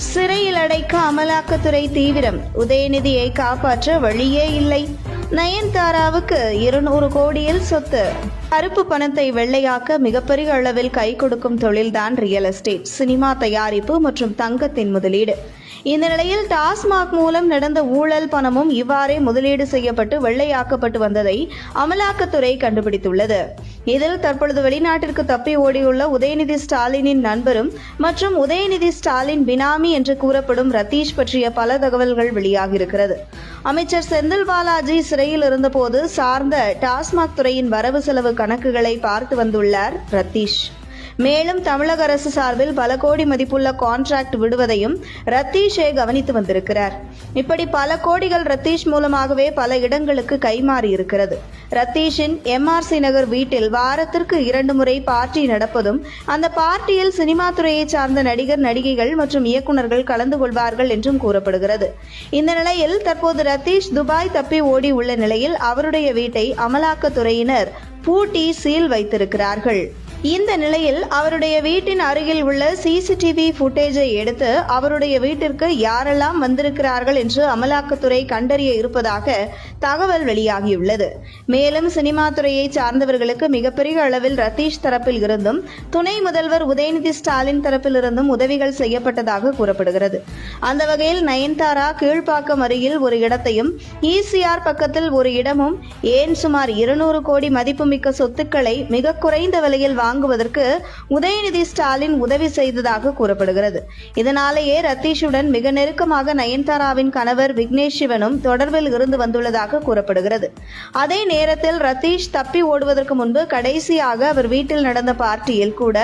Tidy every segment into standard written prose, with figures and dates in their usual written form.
சிறையில் அடைக்க அமலாக்கத்துறை தீவிரம். உதயநிதியை காப்பாற்ற வழியே இல்லை. நயன்தாராவுக்கு 200 கோடியில் சொத்து. கருப்பு பணத்தை வெள்ளையாக்க மிகப்பெரிய அளவில் கை கொடுக்கும் தொழில்தான் ரியல் எஸ்டேட், சினிமா தயாரிப்பு மற்றும் தங்கத்தின் முதலீடு. இந்த நிலையில் டாஸ்மாக் மூலம் நடந்த ஊழல் பணமும் இவ்வாறே முதலீடு செய்யப்பட்டு வெள்ளையாக்கப்பட்டு வந்ததை அமலாக்கத்துறை கண்டுபிடித்துள்ளது. இதில் தற்பொழுது வெளிநாட்டிற்கு தப்பி ஓடியுள்ள உதயநிதி ஸ்டாலினின் நண்பரும் மற்றும் உதயநிதி ஸ்டாலின் பினாமி என்று கூறப்படும் ரத்தீஷ் பற்றிய பல தகவல்கள் வெளியாகியிருக்கிறது. அமைச்சர் செந்தில் பாலாஜி சிறையில் இருந்தபோது சார்ந்த டாஸ்மாக் துறையின் வரவு செலவு கணக்குகளை பார்த்து வந்துள்ளார் ரத்தீஷ். மேலும் தமிழக அரசு சார்பில் பல கோடி மதிப்புள்ள கான்ட்ராக்ட் விடுவதையும் ரத்தீஷே கவனித்து வந்திருக்கிறார். இப்படி பல கோடிகள் ரத்தீஷ் மூலமாகவே பல இடங்களுக்கு கைமாறி இருக்கிறது. ரத்தீஷின் MRC நகர் வீட்டில் வாரத்திற்கு 2 முறை பார்ட்டி நடப்பதும், அந்த பார்ட்டியில் சினிமா துறையை சார்ந்த நடிகர் நடிகைகள் மற்றும் இயக்குநர்கள் கலந்து கொள்வார்கள் என்றும் கூறப்படுகிறது. இந்த நிலையில் தற்போது ரத்தீஷ் துபாய் தப்பி ஓடி உள்ள நிலையில் அவருடைய வீட்டை அமலாக்கத்துறையினர் பூட்டி சீல் வைத்திருக்கிறார்கள். இந்த நிலையில் அவருடைய வீட்டின் அருகில் உள்ள CCTV ஃபுட்டேஜை எடுத்து அவருடைய வீட்டிற்கு யாரெல்லாம் வந்திருக்கிறார்கள் என்று அமலாக்கத்துறை கண்டறிய இருப்பதாக தகவல் வெளியாகியுள்ளது. மேலும் சினிமா துறையை சார்ந்தவர்களுக்கு மிகப்பெரிய அளவில் ரத்தீஷ் தரப்பில் இருந்தும் துணை முதல்வர் உதயநிதி ஸ்டாலின் தரப்பில் இருந்தும் உதவிகள் செய்யப்பட்டதாக கூறப்படுகிறது. அந்த வகையில் நயன்தாரா கீழ்ப்பாக்கம் அருகில் ஒரு இடத்தையும், ECR பக்கத்தில் ஒரு இடமும், ஏன் சுமார் 200 கோடி மதிப்புமிக்க சொத்துக்களை மிக குறைந்த விலையில் வாங்குவதற்கு உதயநிதி ஸ்டாலின் உதவி செய்ததாக கூறப்படுகிறது. இதனாலேயே ரத்தீஷுடன் மிக நெருக்கமாக நயன்தாராவின் கணவர் விக்னேஷ் சிவனும் தொடர்பில் இருந்து வந்துள்ளதாக கூறப்படுகிறது. அதே நேரத்தில் ரத்தீஷ் தப்பி ஓடுவதற்கு முன்பு கடைசியாக அவர் வீட்டில் நடந்த பார்ட்டியில் கூட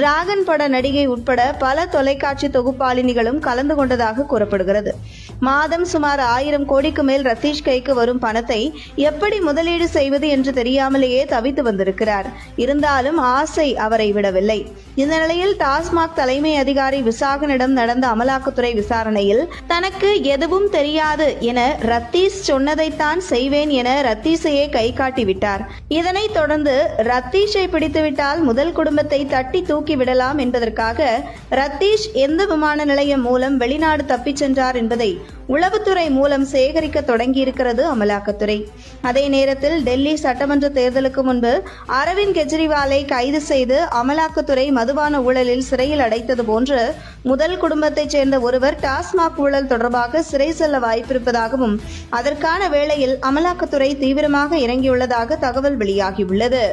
டிராகன் பட நடிகை உட்பட பல தொலைக்காட்சி தொகுப்பாளினிகளும் கலந்து கொண்டதாக கூறப்படுகிறது. மாதம் சுமார் 1000 கோடிக்கு மேல் ரத்தீஷ் கைக்கு வரும் பணத்தை எப்படி முதலீடு செய்வது என்று தெரியாமலேயே தவித்து வந்திருக்கிறார். இருந்தாலும் ஆசை அவரை விடவில்லை. இந்த நிலையில் டாஸ்மாக் தலைமை அதிகாரி விசாகனிடம் நடந்த அமலாக்கத்துறை விசாரணையில் தனக்கு எதுவும் தெரியாது என ரத்தீஷ் சொன்னதைத்தான் செய்வேன் என ரத்தீஷையே கை காட்டிவிட்டார். இதனைத் தொடர்ந்து ரத்தீஷை பிடித்துவிட்டால் முதல் குடும்பத்தை தட்டி தூக்கி விடலாம் என்பதற்காக ரத்தீஷ் எந்த விமான நிலையம் மூலம் வெளிநாடு தப்பிச் சென்றார் என்பதை உளவுத்துறை மூலம் சேகரிக்க தொடங்கியிருக்கிறது அமலாக்கத்துறை. அதே நேரத்தில் டெல்லி சட்டமன்ற தேர்தலுக்கு முன்பு அரவிந்த் கெஜ்ரிவாலை கைது செய்து அமலாக்கத்துறை மதுபான ஊழலில் சிறையில் அடைத்தது போன்று முதல் குடும்பத்தைச் சேர்ந்த ஒருவர் டாஸ்மாக் ஊழல் தொடர்பாக சிறை செல்ல வாய்ப்பிருப்பதாகவும் அதற்கான வேளையில் அமலாக்கத்துறை தீவிரமாக இறங்கியுள்ளதாக தகவல் வெளியாகியுள்ளது.